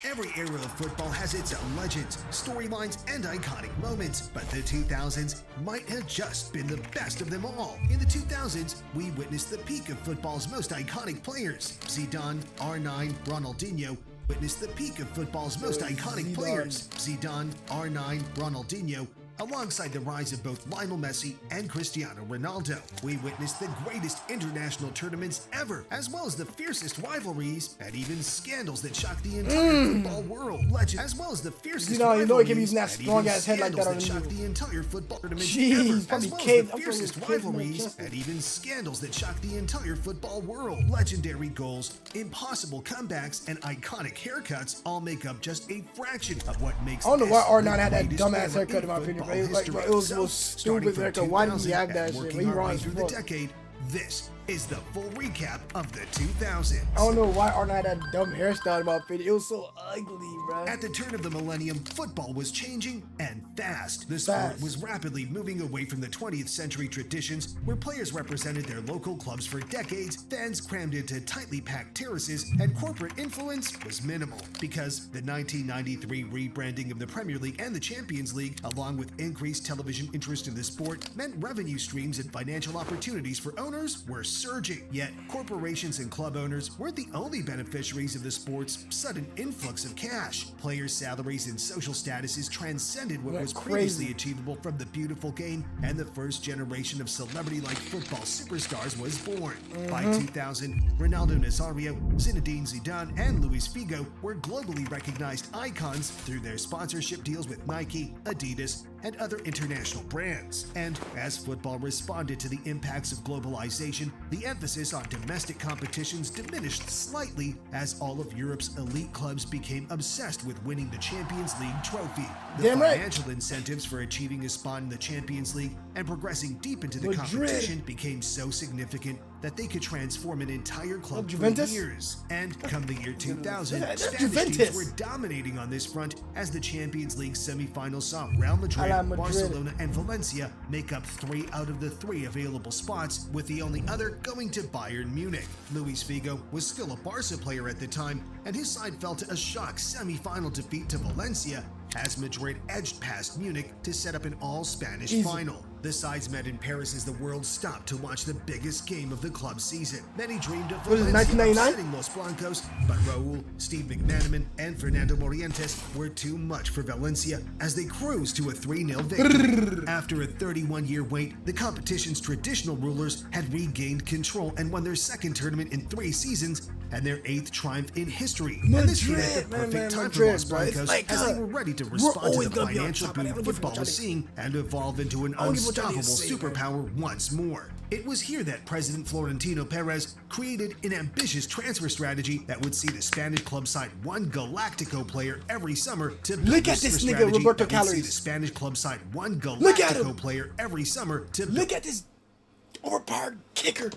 Every era of football has its own legends, storylines, and iconic moments, but the 2000s might have just been the best of them all. In the 2000s, we witnessed the peak of football's most iconic players. Zidane, R9, Ronaldinho witnessed the peak of football's most iconic players. Zidane, R9, Ronaldinho, alongside the rise of both Lionel Messi and Cristiano Ronaldo. We witnessed the greatest international tournaments ever, as well as the fiercest rivalries and even scandals that shocked the entire football world. Legend, as well as the fiercest you know he kept rivalries using that and strong even ass head like that scandals on that the shocked the entire football tournament Jeez, ever, as probably well as caved the up on his fiercest kids, rivalries and even scandals that shocked the entire football world. Legendary goals, impossible comebacks, and iconic haircuts all make up just a fraction of what makes I don't know why this R9 had the that greatest dumbass era haircut in my opinion, bro. It was like, bro, it was the most starting stupid from haircut. Why did he 2000 have that and shit? working He our wrong way as through the fuck. decade, this is the full recap of the 2000s. I don't know why R9 had that dumb hairstyle in my opinion. It was so ugly, bro. At the turn of the millennium, football was changing and fast. The sport was rapidly moving away from the 20th century traditions where players represented their local clubs for decades, fans crammed into tightly packed terraces, and corporate influence was minimal. Because the 1993 rebranding of the Premier League and the Champions League, along with increased television interest in the sport, meant revenue streams and financial opportunities for owners were surging. Yet, corporations and club owners weren't the only beneficiaries of the sport's sudden influx of cash. Players' salaries and social statuses transcended what was previously achievable from the beautiful game, and the first generation of celebrity-like football superstars was born. By 2000, Ronaldo Nazario, Zinedine Zidane, and Luis Figo were globally recognized icons through their sponsorship deals with Nike, Adidas, and other international brands. And as football responded to the impacts of globalization, the emphasis on domestic competitions diminished slightly as all of Europe's elite clubs became obsessed with winning the Champions League trophy. The financial incentives for achieving a spot in the Champions League and progressing deep into the competition became so significant that they could transform an entire club for years. And come the year 2000, Spanish teams were dominating on this front as the Champions League semifinals saw Real Madrid, Barcelona, and Valencia make up 3 out of the 3 available spots, with the only other going to Bayern Munich. Luis Figo was still a Barca player at the time, and his side fell to a shock semi-final defeat to Valencia as Madrid edged past Munich to set up an all-Spanish final. The sides met in Paris as the world stopped to watch the biggest game of the club season. Many dreamed of Valencia upsetting Los Blancos, but Raúl, Steve McManaman, and Fernando Morientes were too much for Valencia as they cruised to a 3-0 victory. After a 31-year wait, the competition's traditional rulers had regained control and won their second tournament in 3 seasons and their 8th triumph in history. And this came at the perfect time for Los Blancos as they were ready to respond to the financial boom football was seeing and evolve into an unstoppable superpower once more. It was here that President Florentino Perez created an ambitious transfer strategy that would see the Spanish club sign 1 Galactico player every summer to build look at this nigga Roberto Carlos. See the Spanish club sign 1 Galactico player every summer to look at this overpowered kicker.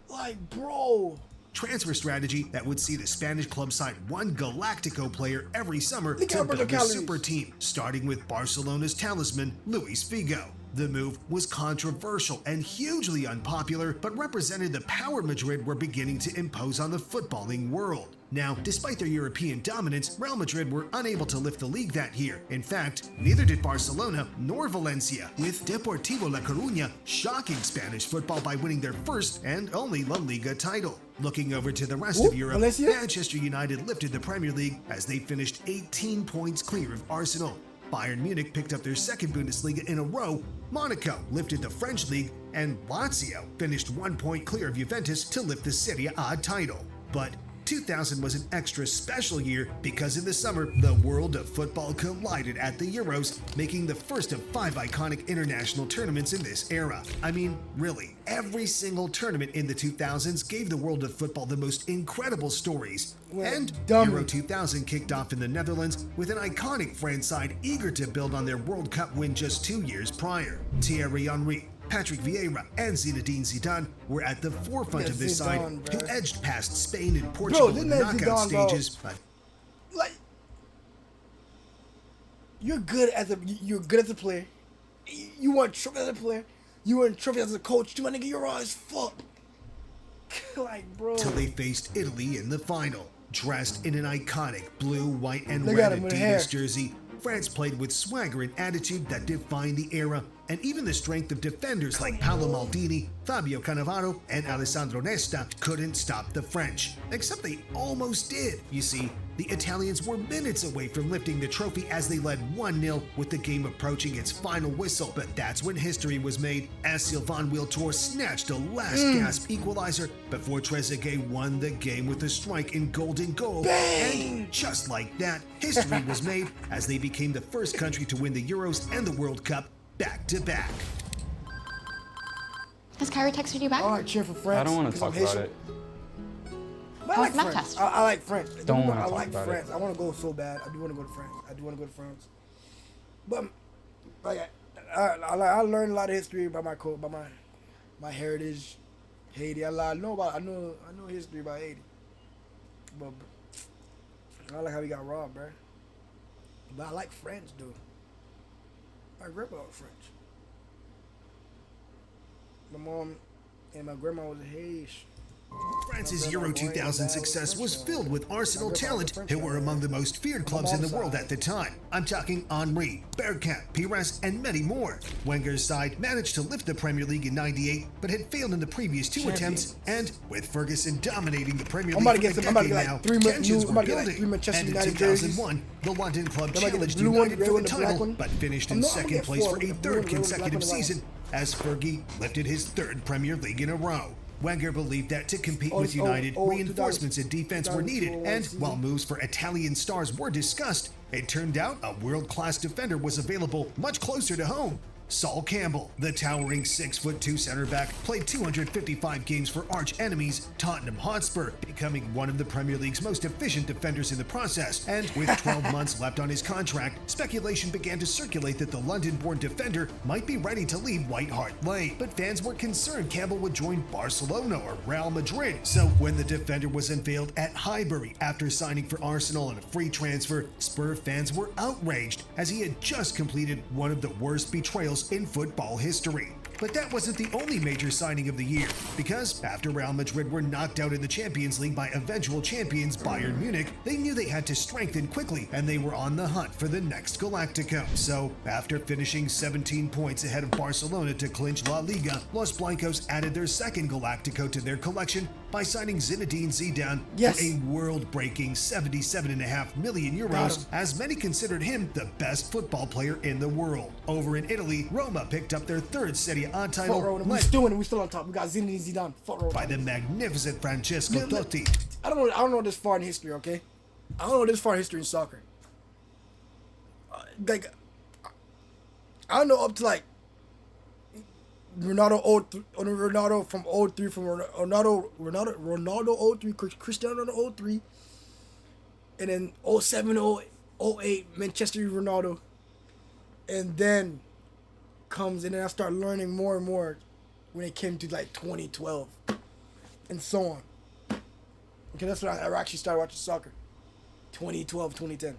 Like, bro. Transfer strategy that would see the Spanish club sign 1 Galactico player every summer to build a super team, starting with Barcelona's talisman, Luis Figo. The move was controversial and hugely unpopular, but represented the power Madrid were beginning to impose on the footballing world. Now, despite their European dominance, Real Madrid were unable to lift the league that year. In fact, neither did Barcelona nor Valencia, with Deportivo La Coruña shocking Spanish football by winning their first and only La Liga title. Looking over to the rest of Europe, Manchester United lifted the Premier League as they finished 18 points clear of Arsenal. Bayern Munich picked up their second Bundesliga in a row, Monaco lifted the French league, and Lazio finished 1 point clear of Juventus to lift the Serie A title. But 2000 was an extra special year because in the summer, the world of football collided at the Euros, making the first of 5 iconic international tournaments in this era. I mean, really, every single tournament in the 2000s gave the world of football the most incredible stories. And Euro 2000 kicked off in the Netherlands with an iconic France side eager to build on their World Cup win just 2 years prior. Thierry Henry, Patrick Vieira, and Zinedine Zidane were at the forefront of this side, who edged past Spain and Portugal in the knockout stages. Like, you're good as a player. You won trophies as a player. You won trophies as a coach. You my nigga, you're raw as fuck. Like, bro. Till they faced Italy in the final. Dressed in an iconic blue, white, and Look at red him with hair. Adidas jersey, France played with swagger and attitude that defined the era, and even the strength of defenders like Paolo Maldini, Fabio Cannavaro, and Alessandro Nesta couldn't stop the French. Except they almost did. You see, the Italians were minutes away from lifting the trophy as they led 1-0 with the game approaching its final whistle. But that's when history was made as Sylvain Wiltord snatched a last-gasp equalizer before Trezeguet won the game with a strike in golden goal. Bang! And just like that, history was made as they became the first country to win the Euros and the World Cup back-to-back. Has Kyrie texted you back? I cheer for France. I don't want to 'cause talk I'm about Haitian. it. But I like Math France. test. I like France. Don't wanna I talk like about France. it. I want to go so bad. I do want to go to France. But like I learned a lot of history about my heritage, Haiti. I know history about Haiti. But I like how we got robbed, bro. But I like French, dude. I grew up with French. My mom and my grandma was a Haitian. France's Euro 2000 success was filled with Arsenal talent who were among the most feared clubs in the world at the time. I'm talking Henry, Bergkamp, Pires, and many more. Wenger's side managed to lift the Premier League in '98, but had failed in the previous two attempts, and with Ferguson dominating the Premier League for a decade now, tensions were building. And in 2001, the London club challenged United for the title, but finished in second place for a third consecutive season as Fergie lifted his third Premier League in a row. Wenger believed that to compete with United, reinforcements in defense were needed, and while moves for Italian stars were discussed, it turned out a world-class defender was available much closer to home. Sol Campbell, the towering 6'2" center back, played 255 games for arch enemies Tottenham Hotspur, becoming one of the Premier League's most efficient defenders in the process. And with 12 months left on his contract, speculation began to circulate that the London-born defender might be ready to leave White Hart Lane. But fans were concerned Campbell would join Barcelona or Real Madrid. So when the defender was unveiled at Highbury after signing for Arsenal on a free transfer, Spur fans were outraged as he had just completed one of the worst betrayals in football history. But that wasn't the only major signing of the year, because after Real Madrid were knocked out in the Champions League by eventual champions Bayern Munich, they knew they had to strengthen quickly, and they were on the hunt for the next Galactico. So, after finishing 17 points ahead of Barcelona to clinch La Liga, Los Blancos added their second Galactico to their collection by signing Zinedine Zidane for a world-breaking €77.5 million, as many considered him the best football player in the world. Over in Italy, Roma picked up their third Serie A title, we still on top. We got Zinedine Zidane. By the magnificent Francesco Totti. I don't know this far in history, okay? I don't know this far in history in soccer. Like, I don't know up to like Ronaldo from 03, from Ronaldo 03, Cristiano Ronaldo 03, and then 07, 08, Manchester Ronaldo, and then I start learning more and more when it came to like 2012 and so on. Okay, that's when I actually started watching soccer. 2012, 2010.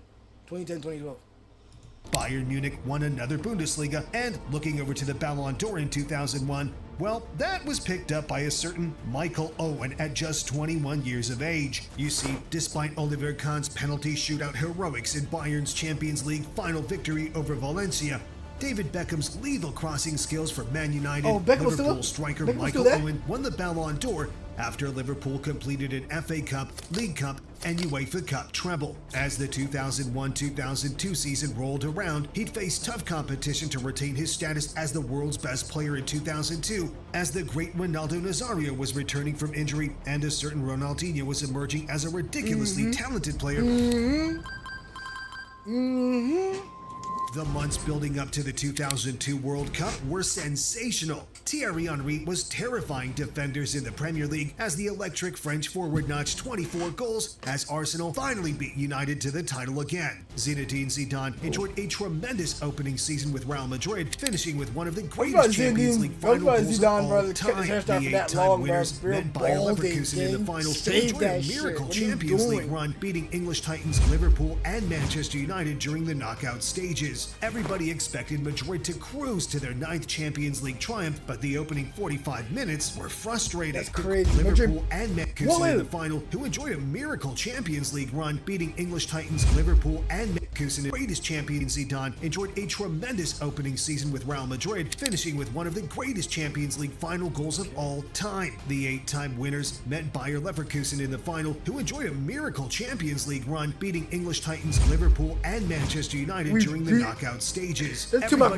2012. Bayern Munich won another Bundesliga, and looking over to the Ballon d'Or in 2001, well, that was picked up by a certain Michael Owen at just 21 years of age. You see, despite Oliver Kahn's penalty shootout heroics in Bayern's Champions League final victory over Valencia, David Beckham's lethal crossing skills for Man United, Liverpool striker Michael Owen won the Ballon d'Or after Liverpool completed an FA Cup, League Cup, and UEFA Cup treble. As the 2001-2002 season rolled around, he'd face tough competition to retain his status as the world's best player in 2002, as the great Ronaldo Nazario was returning from injury and a certain Ronaldinho was emerging as a ridiculously talented player. The months building up to the 2002 World Cup were sensational. Thierry Henry was terrifying defenders in the Premier League as the electric French forward notched 24 goals as Arsenal finally beat United to the title again. Zinedine Zidane enjoyed a tremendous opening season with Real Madrid, finishing with one of the greatest Champions League final goals of all time. The eight-time winners, led by Leverkusen in the final, enjoyed a miracle Champions League run, beating English Titans Liverpool and Manchester United during the knockout stages. players. Everybody expected Madrid to cruise to their 9th Champions League triumph, but the opening 45 minutes were frustrating. That's crazy. Liverpool and Leverkusen in the final, who enjoyed a miracle Champions League run, beating English Titans Liverpool and Leverkusen. Greatest champion Zidane enjoyed a tremendous opening season with Real Madrid, finishing with one of the greatest Champions League final goals of all time. The 8-time winners met Bayer Leverkusen in the final, who enjoyed a miracle Champions League run, beating English Titans Liverpool and Manchester United during the knockout stages. Those two my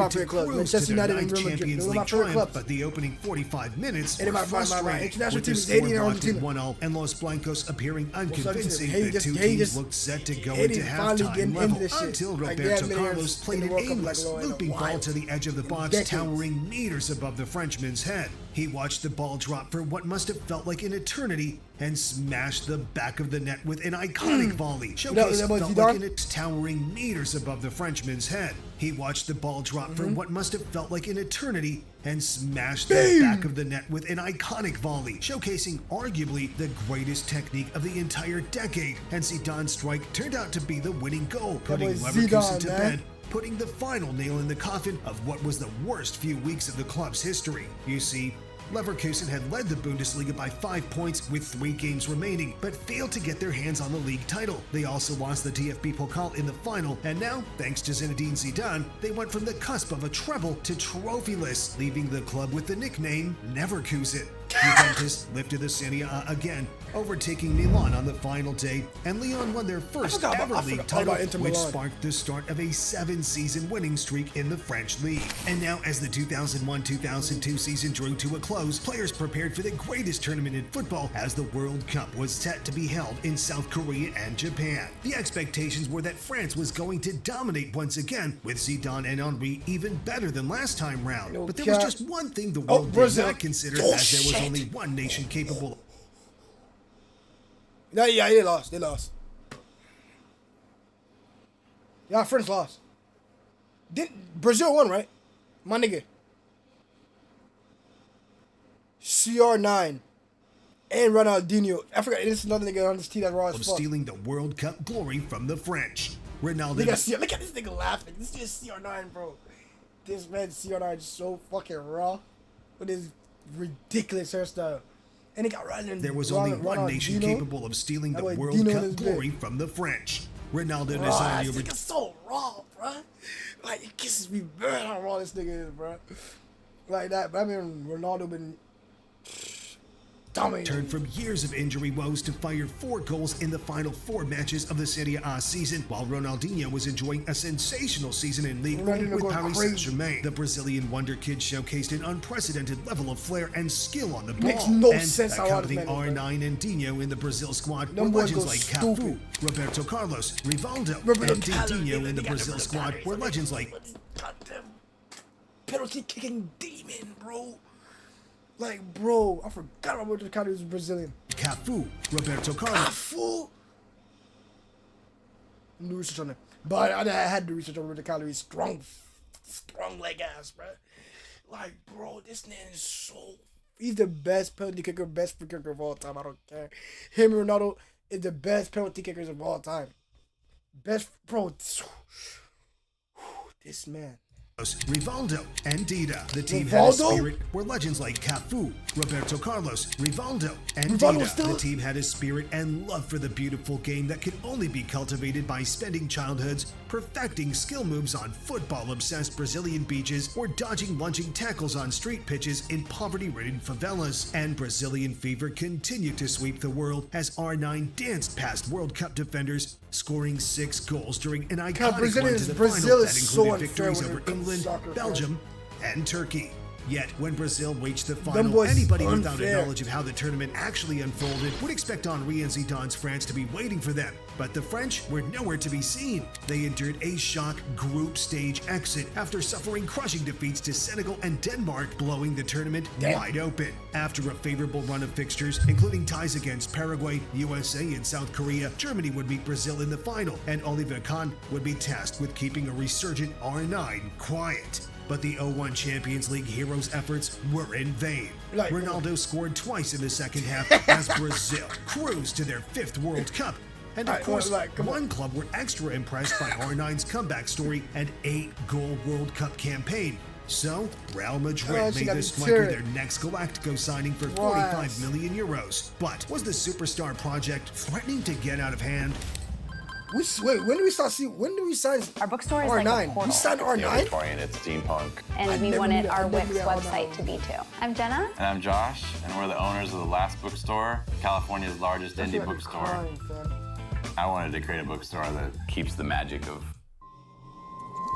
favorite clubs. Manchester United and Real Madrid. Those are my favorite clubs. But the opening 45 minutes were my frustrating, international with team the is score 80 and blocked Argentina. at 1-0 and Los Blancos appearing unconvincing. Hey, The two teams looked set to go into halftime level until Roberto Carlos played an aimless, looping ball to the edge of the box, towering meters above the Frenchman's head. He watched the ball drop for what must have felt like an eternity and smashed the back of the net with an iconic volley. Showcase felt like an towering meters above the Frenchman's head. He watched the ball drop for what must have felt like an eternity and smashed the back of the net with an iconic volley, showcasing arguably the greatest technique of the entire decade. And Zidane's strike turned out to be the winning goal, putting Leverkusen to bed, putting the final nail in the coffin of what was the worst few weeks of the club's history. You see, Leverkusen had led the Bundesliga by 5 points with 3 games remaining, but failed to get their hands on the league title. They also lost the DFB Pokal in the final, and now, thanks to Zinedine Zidane, they went from the cusp of a treble to trophyless, leaving the club with the nickname Neverkusen. Juventus lifted the Serie A again, overtaking Milan on the final day, and Lyon won their first ever league title, which sparked the start of a 7-season winning streak in the French league. And now, as the 2001-2002 season drew to a close, players prepared for the greatest tournament in football, as the World Cup was set to be held in South Korea and Japan. The expectations were that France was going to dominate once again, with Zidane and Henry even better than last time round. But there was just one thing the world did not consider, as there was only one nation capable. Yeah, they lost. Yeah, France lost. Brazil won, right? My nigga. CR9 and Ronaldinho. I forgot, this is another nigga on this team that's raw as fuck. Stealing the World Cup glory from the French. Ronaldo. Look at this nigga laughing. This is CR9, bro. This man CR9 is so fucking raw with his ridiculous hairstyle. And he got there was only one nation capable of stealing the World Cup glory from the French. Ronaldo Nazario. This nigga's so raw, bro. Like, it kisses me bad how raw this nigga is, bro. Like that. But I mean, Ronaldo been dominating. Turned from years of injury woes to fire 4 goals in the final 4 matches of the Serie A season, while Ronaldinho was enjoying a sensational season in League One with Paris Saint-Germain. The Brazilian wonder kid showcased an unprecedented level of flair and skill on the ball. Makes no sense how accompanying R9 and Dino in the Brazil squad were legends like Cafu, Roberto Carlos, Rivaldo, and Dino in the Brazil squad were legends like goddamn penalty kicking demon, bro. Like, bro, I forgot Roberto Carlos was Brazilian. Cafu, Roberto Carlos. Cafu? Do research on it. But I had to research on Roberto Carlos. Strong leg ass, bro. Like, bro, this man is so... He's the best penalty kicker, best free kicker of all time. I don't care. Him and Ronaldo is the best penalty kickers of all time. Best, bro. This man. Rivaldo and Dida. The team had a spirit where legends like Cafu, Roberto Carlos, Rivaldo, and Dida. The team had a spirit and love for the beautiful game that could only be cultivated by spending childhoods perfecting skill moves on football-obsessed Brazilian beaches or dodging lunging tackles on street pitches in poverty-ridden favelas. And Brazilian fever continued to sweep the world as R9 danced past World Cup defenders, scoring 6 goals during an iconic run to the final that included victories over England, Belgium, and Turkey. Yet, when Brazil reached the final, anybody without a knowledge of how the tournament actually unfolded would expect Henry and Zidane's France to be waiting for them. But the French were nowhere to be seen. They endured a shock group stage exit after suffering crushing defeats to Senegal and Denmark, blowing the tournament wide open. After a favorable run of fixtures, including ties against Paraguay, USA, and South Korea, Germany would meet Brazil in the final, and Oliver Kahn would be tasked with keeping a resurgent R9 quiet. But the 2001 Champions League heroes' efforts were in vain. Ronaldo scored twice in the second half as Brazil cruised to their 5th World Cup, And of course, one club were extra impressed by R9's comeback story and 8-goal World Cup campaign. So, Real Madrid made the striker their next Galactico signing for 45 million euros. But was the superstar project threatening to get out of hand? Wait, when do we sign our bookstore is R9? Like a portal. We signed R9? Yeah, Victorian, it's steampunk. And we wanted our Wix website to be too. I'm Jenna. And I'm Josh, and we're the owners of The Last Bookstore, California's largest indie bookstore. I wanted to create a bookstore that keeps the magic of...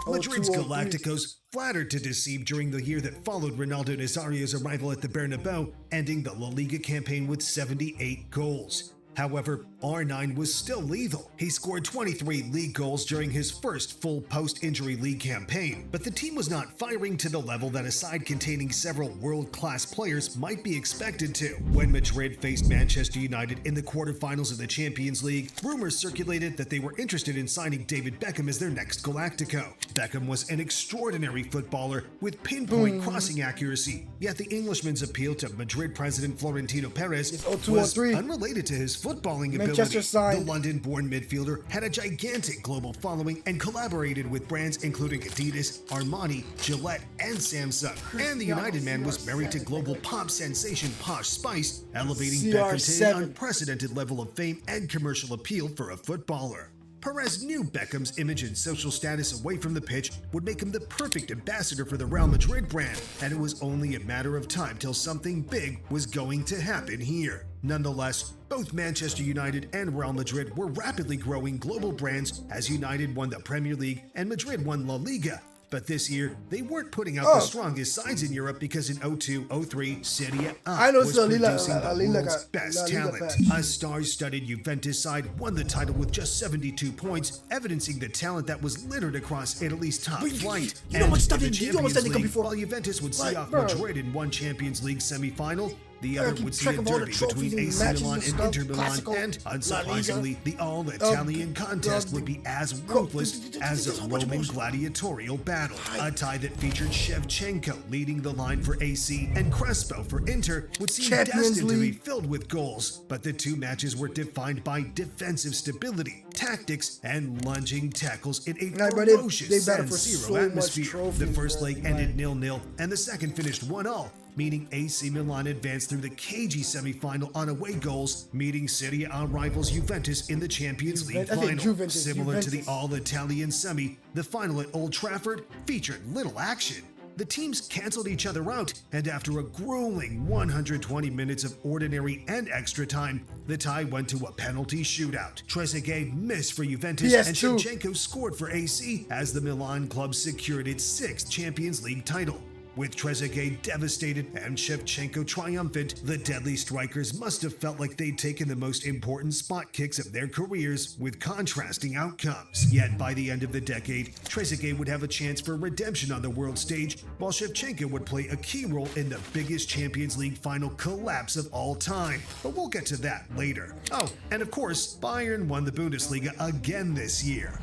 Madrid's Galacticos flattered to deceive during the year that followed Ronaldo Nazario's arrival at the Bernabeu, ending the La Liga campaign with 78 goals. However, R9 was still lethal. He scored 23 league goals during his first full post-injury league campaign, but the team was not firing to the level that a side containing several world-class players might be expected to. When Madrid faced Manchester United in the quarterfinals of the Champions League, rumors circulated that they were interested in signing David Beckham as their next Galactico. Beckham was an extraordinary footballer with pinpoint crossing accuracy, yet the Englishman's appeal to Madrid president Florentino Perez was unrelated to his footballing ability. The London-born midfielder had a gigantic global following and collaborated with brands including Adidas, Armani, Gillette, and Samsung. And the United man was married to global pop sensation Posh Spice, elevating Beckham to an unprecedented level of fame and commercial appeal for a footballer. Perez knew Beckham's image and social status away from the pitch would make him the perfect ambassador for the Real Madrid brand, and it was only a matter of time till something big was going to happen here. Nonetheless, both Manchester United and Real Madrid were rapidly growing global brands as United won the Premier League and Madrid won La Liga. But this year, they weren't putting out the strongest sides in Europe because in 02-03, Serie A was producing the world's best talent. A star-studded Juventus side won the title with just 72 points, evidencing the talent that was littered across Italy's top flight. You know what stuff they did before? While Juventus would see off Madrid in one Champions League semi-final, the other would see a derby between AC Milan and Inter Milan, and unsurprisingly, the all-Italian contest would be as ruthless as a Roman gladiatorial battle. A tie that featured Shevchenko leading the line for AC and Crespo for Inter would seem destined to be filled with goals, but the two matches were defined by defensive stability, tactics, and lunging tackles in a ferocious San Siro atmosphere. The first leg ended 0-0, and the second finished 1-1. Meaning AC Milan advanced through the cagey semi-final on away goals, meeting Serie A rivals Juventus in the Champions League final. Similar to the all-Italian semi, the final at Old Trafford featured little action. The teams canceled each other out, and after a grueling 120 minutes of ordinary and extra time, the tie went to a penalty shootout. Trezeguet missed for Juventus, and Shevchenko scored for AC as the Milan club secured its 6th Champions League title. With Trezeguet devastated and Shevchenko triumphant, the deadly strikers must have felt like they'd taken the most important spot kicks of their careers with contrasting outcomes. Yet by the end of the decade, Trezeguet would have a chance for redemption on the world stage, while Shevchenko would play a key role in the biggest Champions League final collapse of all time. But we'll get to that later. Oh, and of course, Bayern won the Bundesliga again this year.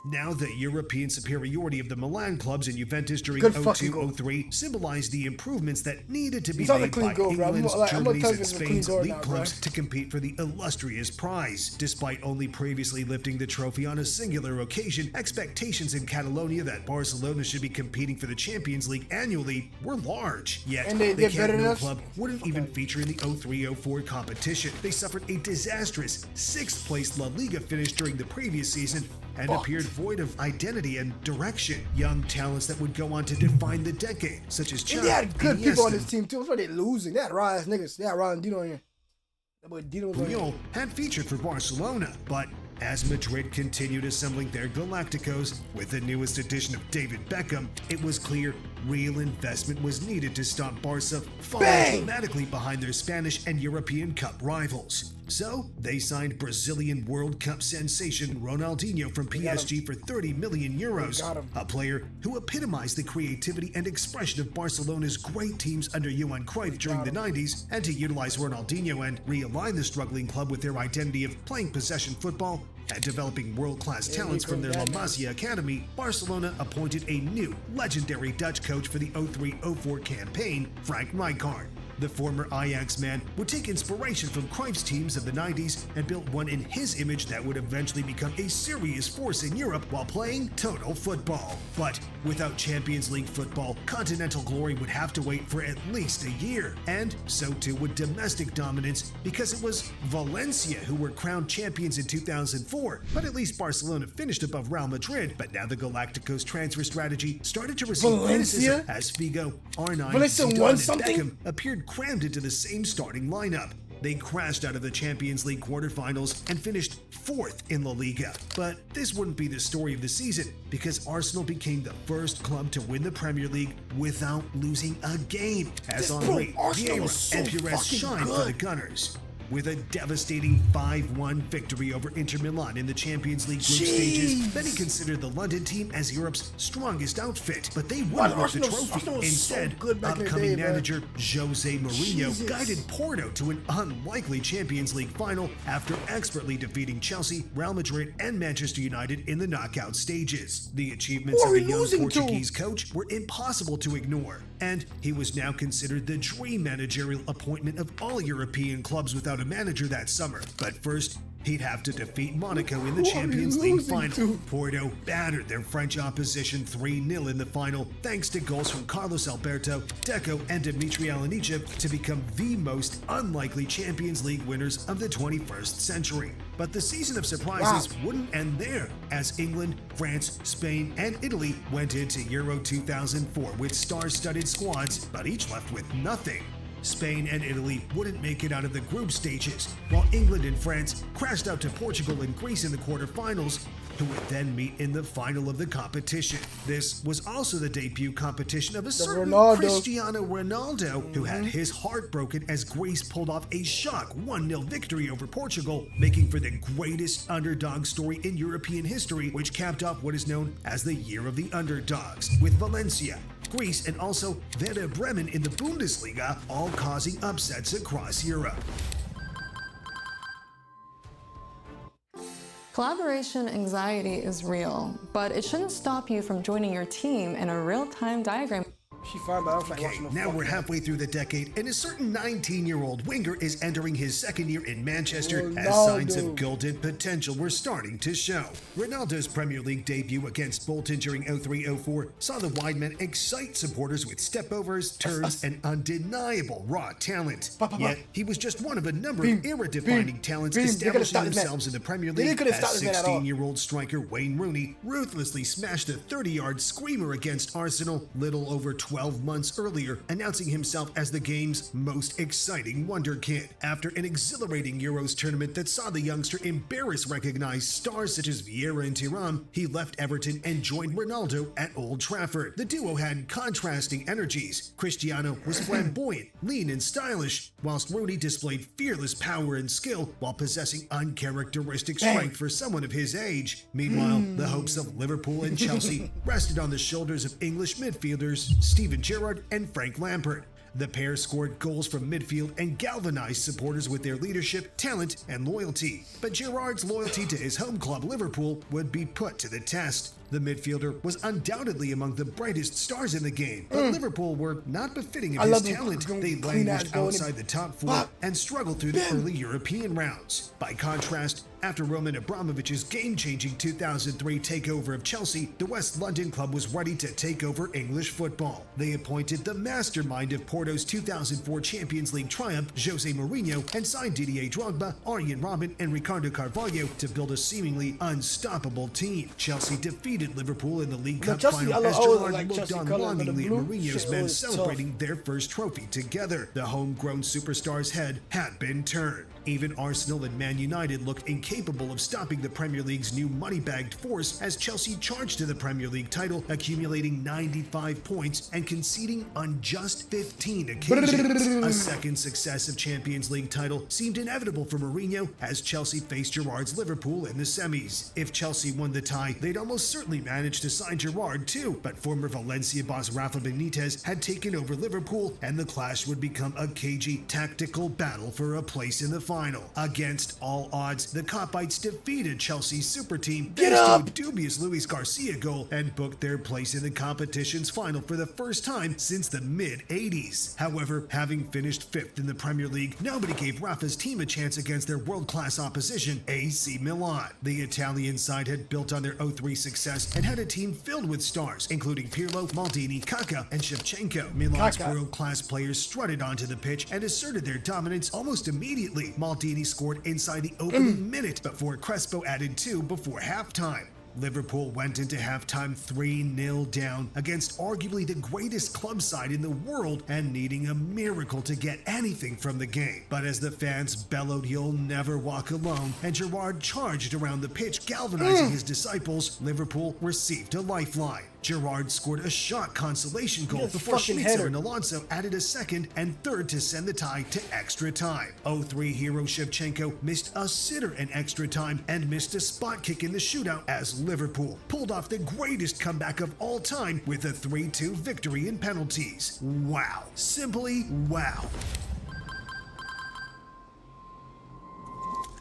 Now, the European superiority of the Milan clubs and Juventus during 02-03 symbolized the improvements that needed to be made by England's, Germany's, and Spain's league clubs to compete for the illustrious prize. Despite only previously lifting the trophy on a singular occasion, expectations in Catalonia that Barcelona should be competing for the Champions League annually were large. Yet, the Camp Nou club wouldn't even feature in the 03-04 competition. They suffered a disastrous 6th-place La Liga finish during the previous season and appeared void of identity and direction. Young talents that would go on to define the decade, such as Xavi, they had good people on this team too. That's why they losing. They had raw ass niggas. They had Ronaldinho in here. That boy Dino was Puyol had featured for Barcelona, but as Madrid continued assembling their Galacticos with the newest addition of David Beckham, it was clear real investment was needed to stop Barca falling dramatically behind their Spanish and European Cup rivals. So, they signed Brazilian World Cup sensation Ronaldinho from PSG for 30 million euros, a player who epitomized the creativity and expression of Barcelona's great teams under Johan Cruyff during the 90s, and to utilize Ronaldinho and realign the struggling club with their identity of playing possession football and developing world-class talents from their La Masia academy, Barcelona appointed a new legendary Dutch coach for the 03-04 campaign, Frank Rijkaard. The former Ajax man would take inspiration from Cruyff's teams of the 90s and built one in his image that would eventually become a serious force in Europe while playing total football. But without Champions League football, continental glory would have to wait for at least a year. And so too would domestic dominance, because it was Valencia who were crowned champions in 2004. But at least Barcelona finished above Real Madrid. But now the Galacticos transfer strategy started to receive criticism as Figo, R9, Zidane, and Beckham appeared crammed into the same starting lineup. They crashed out of the Champions League quarterfinals and finished 4th in La Liga. But this wouldn't be the story of the season, because Arsenal became the first club to win the Premier League without losing a game, as Henry, Vieira, and Pires shined for the Gunners. With a devastating 5-1 victory over Inter Milan in the Champions League group stages, many considered the London team as Europe's strongest outfit, but they wouldn't win the trophy. Instead, upcoming manager Jose Mourinho guided Porto to an unlikely Champions League final after expertly defeating Chelsea, Real Madrid, and Manchester United in the knockout stages. The achievements of the young Portuguese coach were impossible to ignore, and he was now considered the dream managerial appointment of all European clubs without a manager that summer. But first, he'd have to defeat Monaco in the Champions League final. Porto battered their French opposition 3-0 in the final, thanks to goals from Carlos Alberto, Deco, and Dimitri Alanichev to become the most unlikely Champions League winners of the 21st century. But the season of surprises wouldn't end there, as England, France, Spain, and Italy went into Euro 2004 with star-studded squads, but each left with nothing. Spain and Italy wouldn't make it out of the group stages, while England and France crashed out to Portugal and Greece in the quarterfinals, who would then meet in the final of the competition. This was also the debut competition of a certain Cristiano Ronaldo, who had his heart broken as Greece pulled off a shock 1-0 victory over Portugal, making for the greatest underdog story in European history, which capped off what is known as the Year of the Underdogs, with Valencia, Greece, and also Werder Bremen in the Bundesliga, all causing upsets across Europe. Collaboration anxiety is real, but it shouldn't stop you from joining your team in a real-time diagram. She fine, but I don't like watching no now we're halfway through the decade, and a certain 19-year-old winger is entering his second year in Manchester as signs of gilded potential were starting to show. Ronaldo's Premier League debut against Bolton during 03-04 saw the wide man excite supporters with stepovers, turns, and undeniable raw talent. Yet, he was just one of a number of era-defining talents establishing themselves in the Premier League as 16-year-old striker Wayne Rooney ruthlessly smashed a 30-yard screamer against Arsenal little over 12 months earlier, announcing himself as the game's most exciting wonder kid. After an exhilarating Euros tournament that saw the youngster embarrass recognized stars such as Vieira and Thuram, he left Everton and joined Ronaldo at Old Trafford. The duo had contrasting energies. Cristiano was flamboyant, lean, and stylish, whilst Rooney displayed fearless power and skill while possessing uncharacteristic strength for someone of his age. Meanwhile, the hopes of Liverpool and Chelsea rested on the shoulders of English midfielders Steven Gerrard and Frank Lampard. The pair scored goals from midfield and galvanized supporters with their leadership, talent, and loyalty. But Gerrard's loyalty to his home club Liverpool would be put to the test. The midfielder was undoubtedly among the brightest stars in the game, but Liverpool were not befitting of his talent. They languished outside the top four and struggled through the early European rounds. By contrast, after Roman Abramovich's game-changing 2003 takeover of Chelsea, the West London club was ready to take over English football. They appointed the mastermind of Porto's 2004 Champions League triumph, Jose Mourinho, and signed Didier Drogba, Arjen Robben, and Ricardo Carvalho to build a seemingly unstoppable team. Chelsea defeated Liverpool in the League Cup final as Gerrard looked on longingly at Mourinho's men celebrating their first trophy together. The homegrown superstar's head had been turned. Even Arsenal and Man United looked incapable of stopping the Premier League's new money-bagged force as Chelsea charged to the Premier League title, accumulating 95 points and conceding on just 15 occasions. A second successive Champions League title seemed inevitable for Mourinho as Chelsea faced Gerrard's Liverpool in the semis. If Chelsea won the tie, they'd almost certainly manage to sign Gerrard too, but former Valencia boss Rafa Benitez had taken over Liverpool, and the clash would become a cagey, tactical battle for a place in the final. Against all odds, the Copites defeated Chelsea's super team Get thanks up! to a dubious Luis Garcia goal and booked their place in the competition's final for the first time since the mid-80s. However, having finished 5th in the Premier League, nobody gave Rafa's team a chance against their world-class opposition, AC Milan. The Italian side had built on their 0-3 success and had a team filled with stars, including Pirlo, Maldini, Kaká, and Shevchenko. Milan's world-class players strutted onto the pitch and asserted their dominance almost immediately. Maldini scored inside the opening minute before Crespo added 2 before halftime. Liverpool went into halftime 3-0 down against arguably the greatest club side in the world and needing a miracle to get anything from the game. But as the fans bellowed, "You'll never walk alone," and Gerrard charged around the pitch, galvanizing his disciples, Liverpool received a lifeline. Gerrard scored a shot consolation goal before Schweitzer and Alonso added a second and third to send the tie to extra time. 0-3 hero Shevchenko missed a sitter in extra time and missed a spot kick in the shootout as Liverpool pulled off the greatest comeback of all time with a 3-2 victory in penalties. Wow. Simply wow.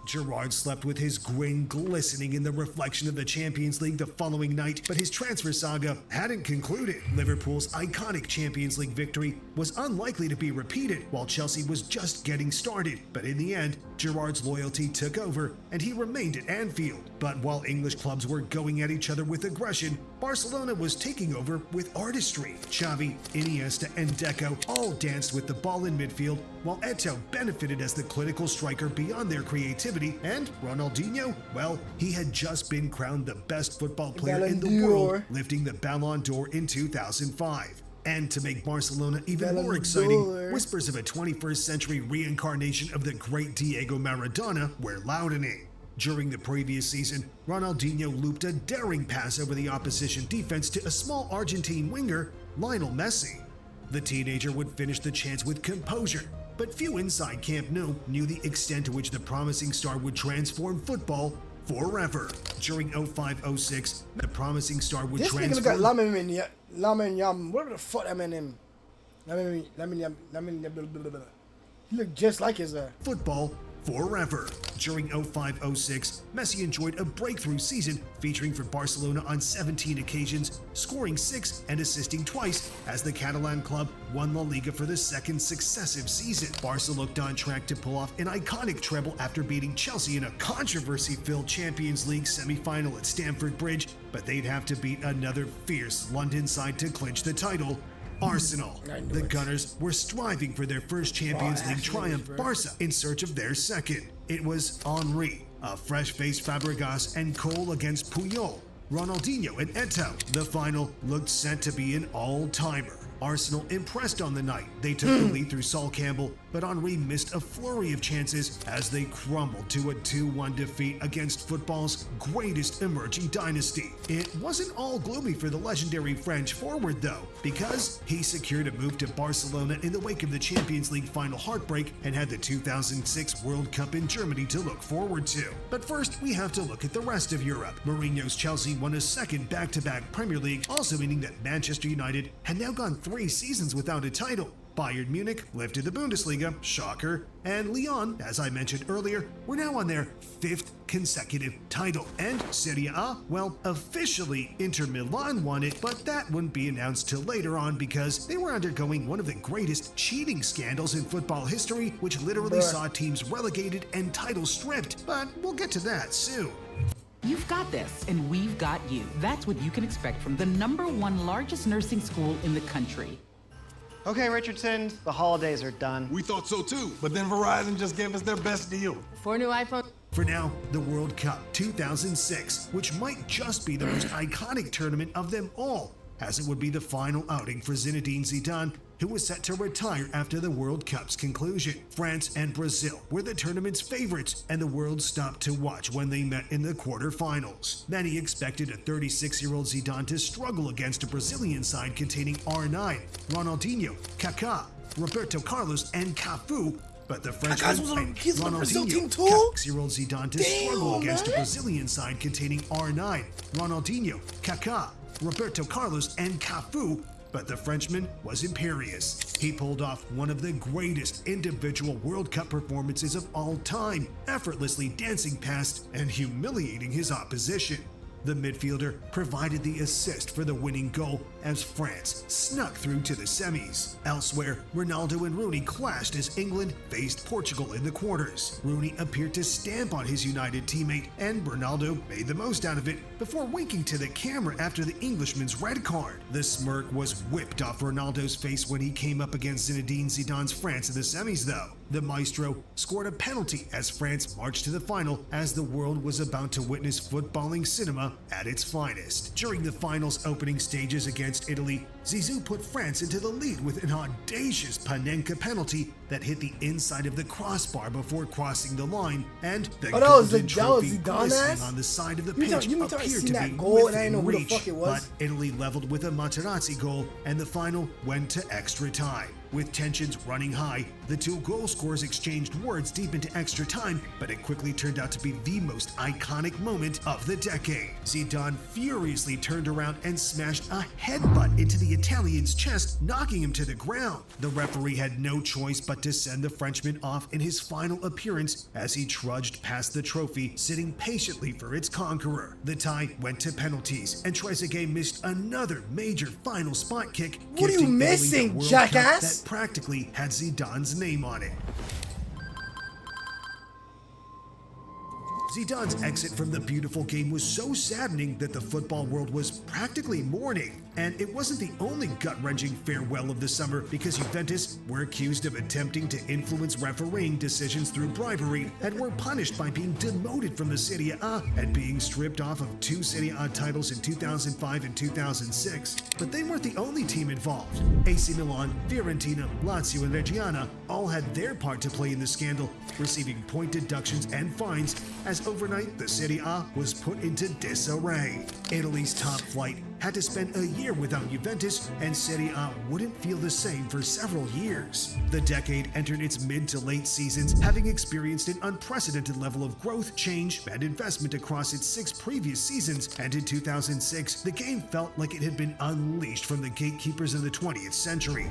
Gerrard slept with his grin glistening in the reflection of the Champions League the following night, but his transfer saga hadn't concluded. Liverpool's iconic Champions League victory was unlikely to be repeated, while Chelsea was just getting started. But in the end, Gerrard's loyalty took over, and he remained at Anfield. But while English clubs were going at each other with aggression, Barcelona was taking over with artistry. Xavi, Iniesta, and Deco all danced with the ball in midfield, while Eto'o benefited as the clinical striker beyond their creativity, and Ronaldinho, well, he had just been crowned the best football player in the world, lifting the Ballon d'Or in 2005. And to make Barcelona even more exciting, whispers of a 21st century reincarnation of the great Diego Maradona were loudening. During the previous season, Ronaldinho looped a daring pass over the opposition defense to a small Argentine winger, Lionel Messi. The teenager would finish the chance with composure, but few inside Camp Nou knew the extent to which the promising star would transform football forever. During 05-06, the promising star would transform... This nigga look at Lamin Yam, whatever the fuck that man name. Lamin, he look just like his... football forever. During 05-06, Messi enjoyed a breakthrough season, featuring for Barcelona on 17 occasions, scoring 6 and assisting twice as the Catalan club won La Liga for the second successive season. Barca looked on track to pull off an iconic treble after beating Chelsea in a controversy-filled Champions League semi-final at Stamford Bridge, but they'd have to beat another fierce London side to clinch the title. Arsenal. The Gunners were striving for their first Champions League triumph, Barca in search of their second. It was Henry, a fresh-faced Fabregas, and Cole against Puyol, Ronaldinho and Eto'o. The final looked set to be an all-timer. Arsenal impressed on the night. They took the lead through Sol Campbell, but Henry missed a flurry of chances as they crumbled to a 2-1 defeat against football's greatest emerging dynasty. It wasn't all gloomy for the legendary French forward though, because he secured a move to Barcelona in the wake of the Champions League final heartbreak and had the 2006 World Cup in Germany to look forward to. But first, we have to look at the rest of Europe. Mourinho's Chelsea won a second back-to-back Premier League, also meaning that Manchester United had now gone 3 seasons without a title. Bayern Munich lifted the Bundesliga, shocker, and Lyon, as I mentioned earlier, were now on their 5th consecutive title. And Serie A, well, officially Inter Milan won it, but that wouldn't be announced till later on because they were undergoing one of the greatest cheating scandals in football history, which literally saw teams relegated and titles stripped. But we'll get to that soon. You've got this, and we've got you. That's what you can expect from the #1 largest nursing school in the country. Okay, Richardson, the holidays are done. We thought so too, but then Verizon just gave us their best deal. 4 new iPhones. For now, the World Cup 2006, which might just be the most iconic tournament of them all, as it would be the final outing for Zinedine Zidane, who was set to retire after the World Cup's conclusion. France and Brazil were the tournament's favorites, and the world stopped to watch when they met in the quarterfinals. Many expected a 36-year-old Zidane to struggle against a Brazilian side containing R9, Ronaldinho, Kaká, Roberto Carlos, and Cafu, but the Frenchman and Ronaldinho, 6-year-old Zidane to struggle against a Brazilian side containing R9, Ronaldinho, Kaká, Roberto Carlos, and Cafu, But the Frenchman was imperious. He pulled off one of the greatest individual World Cup performances of all time, effortlessly dancing past and humiliating his opposition. The midfielder provided the assist for the winning goal as France snuck through to the semis. Elsewhere, Ronaldo and Rooney clashed as England faced Portugal in the quarters. Rooney appeared to stamp on his United teammate, and Ronaldo made the most out of it before winking to the camera after the Englishman's red card. The smirk was whipped off Ronaldo's face when he came up against Zinedine Zidane's France in the semis, though. The maestro scored a penalty as France marched to the final as the world was about to witness footballing cinema at its finest. During the final's opening stages against Italy, Zizou put France into the lead with an audacious Panenka penalty that hit the inside of the crossbar before crossing the line, and the golden trophy glistening on the side of the pitch appeared to be within reach. But Italy leveled with a Materazzi goal, and the final went to extra time. With tensions running high, the two goal scorers exchanged words deep into extra time, but it quickly turned out to be the most iconic moment of the decade. Zidane furiously turned around and smashed a headbutt into the Italian's chest, knocking him to the ground. The referee had no choice but to send the Frenchman off in his final appearance as he trudged past the trophy, sitting patiently for its conqueror. The tie went to penalties, and Trezeguet missed another major final spot kick. What are you missing, jackass? That practically had Zidane's name on it. Zidane's exit from the beautiful game was so saddening that the football world was practically mourning. And it wasn't the only gut-wrenching farewell of the summer, because Juventus were accused of attempting to influence refereeing decisions through bribery and were punished by being demoted from the Serie A and being stripped off of 2 Serie A titles in 2005 and 2006. But they weren't the only team involved. AC Milan, Fiorentina, Lazio, and Reggiana all had their part to play in the scandal, receiving point deductions and fines, as overnight the Serie A was put into disarray. Italy's top flight had to spend a year without Juventus, and Serie A wouldn't feel the same for several years. The decade entered its mid to late seasons, having experienced an unprecedented level of growth, change, and investment across its 6 previous seasons, and in 2006, the game felt like it had been unleashed from the gatekeepers of the 20th century.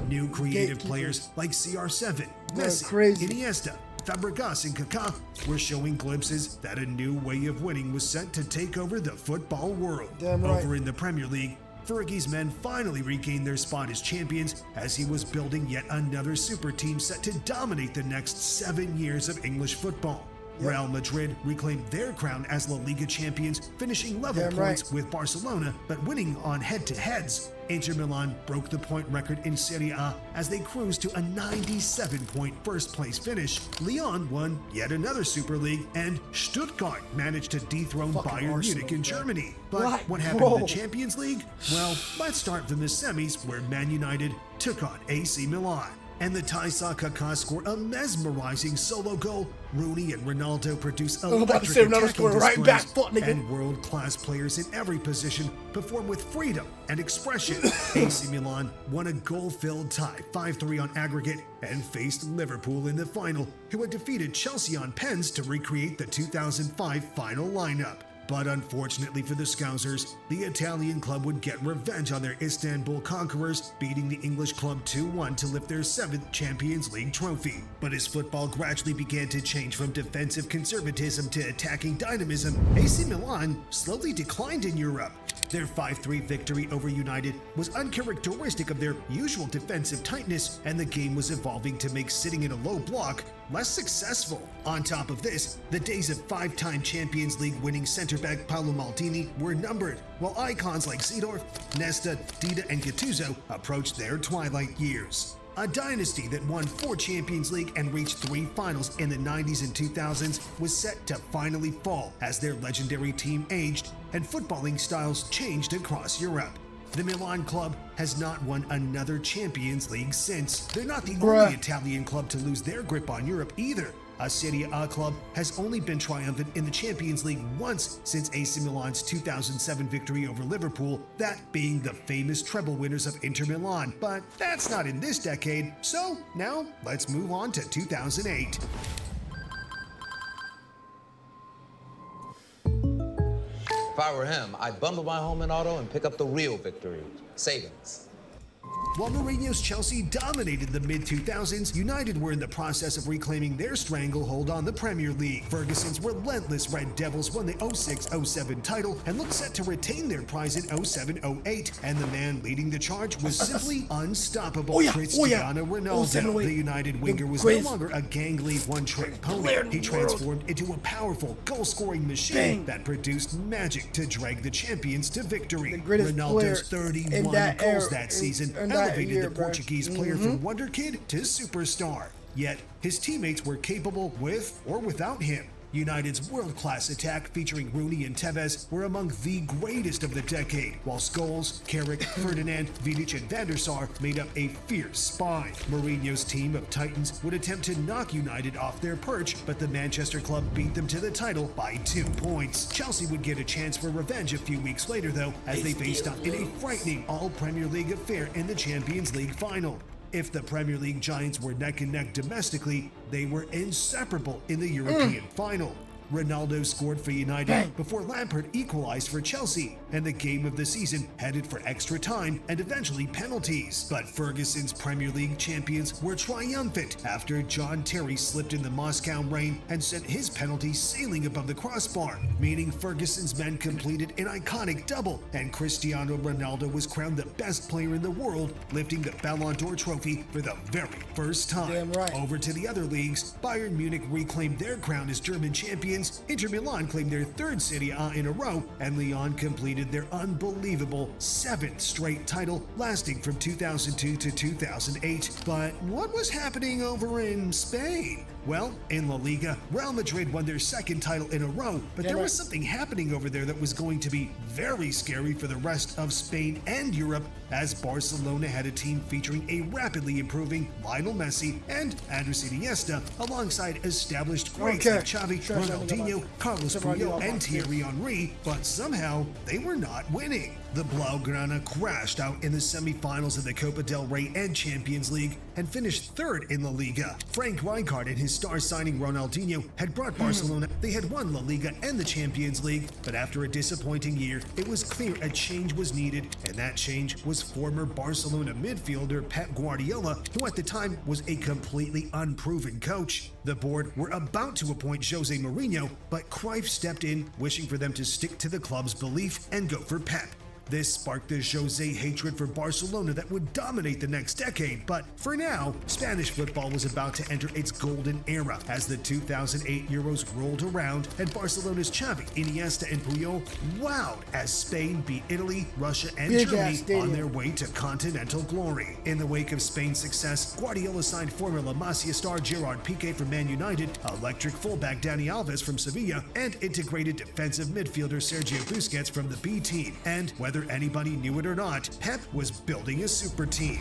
New creative players like CR7, Messi, Iniesta, Fabregas and Kaká were showing glimpses that a new way of winning was set to take over the football world. Over in the Premier League, Fergie's men finally regained their spot as champions as he was building yet another super team set to dominate the next 7 years of English football. Real Madrid reclaimed their crown as La Liga champions, finishing level points with Barcelona, but winning on head-to-heads. Inter Milan broke the point record in Serie A as they cruised to a 97-point first-place finish. Lyon won yet another Super League, and Stuttgart managed to dethrone Bayern Munich in Germany. But what happened in the Champions League? Well, let's start from the semis, where Man United took on AC Milan. And the tie saw Kaká score a mesmerizing solo goal. Rooney and Ronaldo produced electric attacking displays, and world-class players in every position perform with freedom and expression. AC Milan won a goal-filled tie, 5-3 on aggregate, and faced Liverpool in the final, who had defeated Chelsea on pens to recreate the 2005 final lineup. But unfortunately for the Scousers, the Italian club would get revenge on their Istanbul conquerors, beating the English club 2-1 to lift their 7th Champions League trophy. But as football gradually began to change from defensive conservatism to attacking dynamism, AC Milan slowly declined in Europe. Their 5-3 victory over United was uncharacteristic of their usual defensive tightness, and the game was evolving to make sitting in a low block less successful. On top of this, the days of 5-time Champions League winning center-back Paolo Maldini were numbered, while icons like Seedorf, Nesta, Dida, and Gattuso approached their twilight years. A dynasty that won 4 Champions League and reached 3 finals in the 90s and 2000s was set to finally fall as their legendary team aged and footballing styles changed across Europe. The Milan club has not won another Champions League since. They're not the only Italian club to lose their grip on Europe either. A Serie A club has only been triumphant in the Champions League once since AC Milan's 2007 victory over Liverpool, that being the famous treble winners of Inter Milan. But that's not in this decade, so now let's move on to 2008. If I were him, I'd bundle my home and auto and pick up the real victory, savings. While Mourinho's Chelsea dominated the mid-2000s, United were in the process of reclaiming their stranglehold on the Premier League. Ferguson's relentless Red Devils won the 06-07 title and looked set to retain their prize in 07-08, and the man leading the charge was simply unstoppable. Cristiano Ronaldo. The United winger was no longer a gangly one-trick pony. He transformed into a powerful goal-scoring machine that produced magic to drag the champions to victory. Ronaldo's 31 goals that season elevated the Portuguese player from wonder kid to superstar. Yet, his teammates were capable with or without him. United's world-class attack featuring Rooney and Tevez were among the greatest of the decade, while Scholes, Carrick, Ferdinand, Vidic, and Van der Sar made up a fierce spine. Mourinho's team of Titans would attempt to knock United off their perch, but the Manchester club beat them to the title by 2 points. Chelsea would get a chance for revenge a few weeks later, though, as they faced off in a frightening all-Premier League affair in the Champions League final. If the Premier League giants were neck and neck domestically, they were inseparable in the European final. Ronaldo scored for United before Lampard equalized for Chelsea, and the game of the season headed for extra time and eventually penalties. But Ferguson's Premier League champions were triumphant after John Terry slipped in the Moscow rain and sent his penalty sailing above the crossbar, meaning Ferguson's men completed an iconic double, and Cristiano Ronaldo was crowned the best player in the world, lifting the Ballon d'Or trophy for the very first time. Over to the other leagues, Bayern Munich reclaimed their crown as German champions, Inter Milan claimed their 3rd Serie A in a row, and Lyon completed their unbelievable 7th straight title, lasting from 2002 to 2008. But what was happening over in Spain? Well, in La Liga, Real Madrid won their 2nd title in a row, but there was something happening over there that was going to be very scary for the rest of Spain and Europe, as Barcelona had a team featuring a rapidly improving Lionel Messi and Andres Iniesta, alongside established greats like Xavi, Ronaldinho, Carlos Puyol, and Thierry Henry, but somehow they were not winning. The Blaugrana crashed out in the semi-finals of the Copa del Rey and Champions League and finished 3rd in La Liga. Frank Rijkaard and his star signing Ronaldinho had brought Barcelona. They had won La Liga and the Champions League, but after a disappointing year, it was clear a change was needed, and that change was former Barcelona midfielder Pep Guardiola, who at the time was a completely unproven coach. The board were about to appoint Jose Mourinho, but Cruyff stepped in, wishing for them to stick to the club's belief and go for Pep. This sparked the Jose hatred for Barcelona that would dominate the next decade, but for now, Spanish football was about to enter its golden era as the 2008 Euros rolled around and Barcelona's Xavi, Iniesta, and Puyol wowed as Spain beat Italy, Russia, and Germany on their way to continental glory. In the wake of Spain's success, Guardiola signed former La Masia star Gerard Piqué from Man United, electric fullback Dani Alves from Sevilla, and integrated defensive midfielder Sergio Busquets from the B team. And whether anybody knew it or not, Pep was building a super team.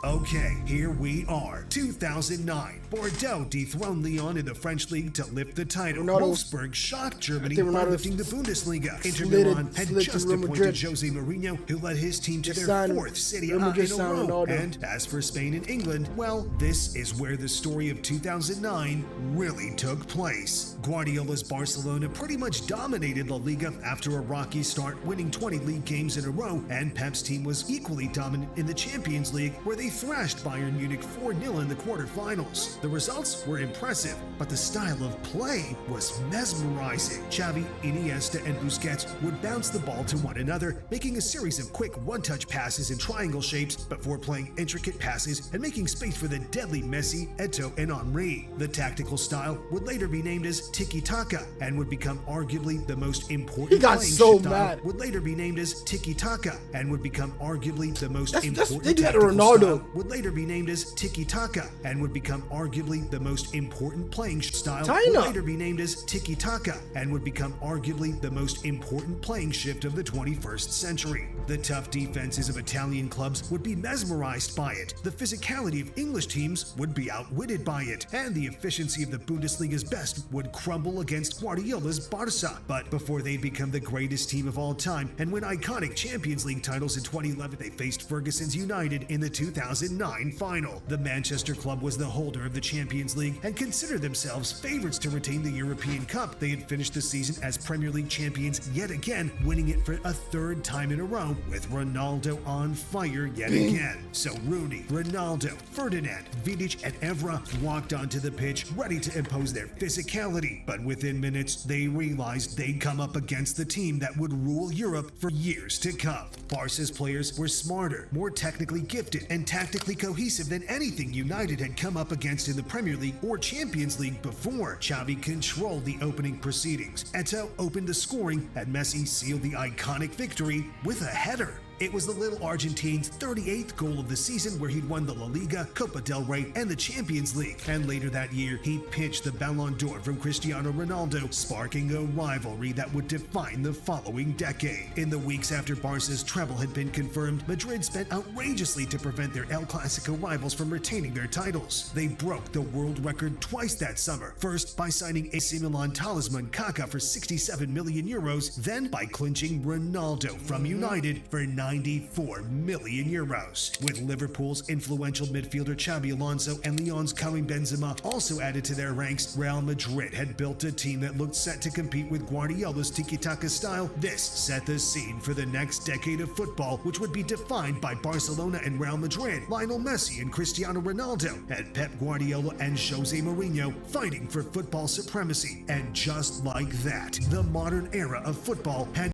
Okay, here we are. 2009. Bordeaux dethroned Lyon in the French league to lift the title. Wolfsburg shocked Germany by lifting the Bundesliga. Inter Milan had just appointed Jose Mourinho, who led his team to their 4th Serie A in a row. And as for Spain and England, well, this is where the story of 2009 really took place. Guardiola's Barcelona pretty much dominated La Liga after a rocky start, winning 20 league games in a row, and Pep's team was equally dominant in the Champions League, where they thrashed Bayern Munich 4-0 in the quarterfinals. The results were impressive, but the style of play was mesmerizing. Xavi, Iniesta, and Busquets would bounce the ball to one another, making a series of quick one-touch passes in triangle shapes before playing intricate passes and making space for the deadly Messi, Eto'o, and Henry. The tactical style would later be named as tiki-taka and would become arguably the most important playing style. Would later be named as tiki-taka and would become arguably the most important tactical style. Would later be named as tiki-taka and would become arguably the most important playing style. Would later be named as tiki-taka and would become arguably the most important playing shift of the 21st century. The tough defenses of Italian clubs would be mesmerized by it. The physicality of English teams would be outwitted by it, and the efficiency of the Bundesliga's best would crumble against Guardiola's Barca. But before they become the greatest team of all time and win iconic Champions League titles in 2011, they faced Ferguson's United in the 2000s 2009 final. The Manchester club was the holder of the Champions League and considered themselves favorites to retain the European Cup. They had finished the season as Premier League champions yet again, winning it for a third time in a row, with Ronaldo on fire yet again. So Rooney, Ronaldo, Ferdinand, Vidic, and Evra walked onto the pitch ready to impose their physicality, but within minutes they realized they'd come up against the team that would rule Europe for years to come. Barca's players were smarter, more technically gifted, and tactically cohesive than anything United had come up against in the Premier League or Champions League before. Xavi controlled the opening proceedings. Eto'o opened the scoring, and Messi sealed the iconic victory with a header. It was the little Argentine's 38th goal of the season, where he'd won the La Liga, Copa del Rey, and the Champions League. And later that year, he pinched the Ballon d'Or from Cristiano Ronaldo, sparking a rivalry that would define the following decade. In the weeks after Barca's treble had been confirmed, Madrid spent outrageously to prevent their El Clasico rivals from retaining their titles. They broke the world record twice that summer, first by signing AC Milan talisman Kaká for 67 million euros, then by clinching Ronaldo from United for 94 million euros. With Liverpool's influential midfielder Xabi Alonso and Lyon's Karim Benzema also added to their ranks, Real Madrid had built a team that looked set to compete with Guardiola's tiki-taka style. This set the scene for the next decade of football, which would be defined by Barcelona and Real Madrid, Lionel Messi and Cristiano Ronaldo, and Pep Guardiola and Jose Mourinho fighting for football supremacy. And just like that, the modern era of football had